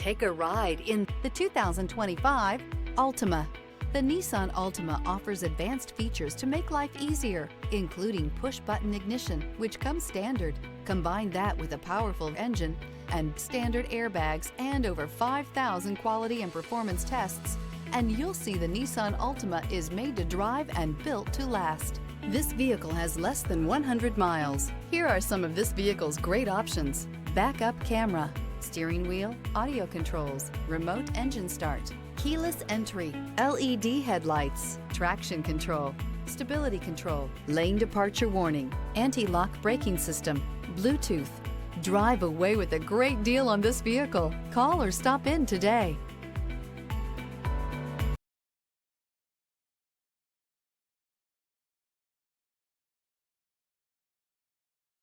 Take a ride in the 2025 Altima. The Nissan Altima offers advanced features to make life easier, including push-button ignition, which comes standard. Combine that with a powerful engine and standard airbags and over 5,000 quality and performance tests, and you'll see the Nissan Altima is made to drive and built to last. This vehicle has less than 100 miles. Here are some of this vehicle's great options: backup camera, steering wheel audio controls, remote engine start, keyless entry, LED headlights, traction control, stability control, lane departure warning, anti-lock braking system, Bluetooth. Drive away with a great deal on this vehicle. Call or stop in today.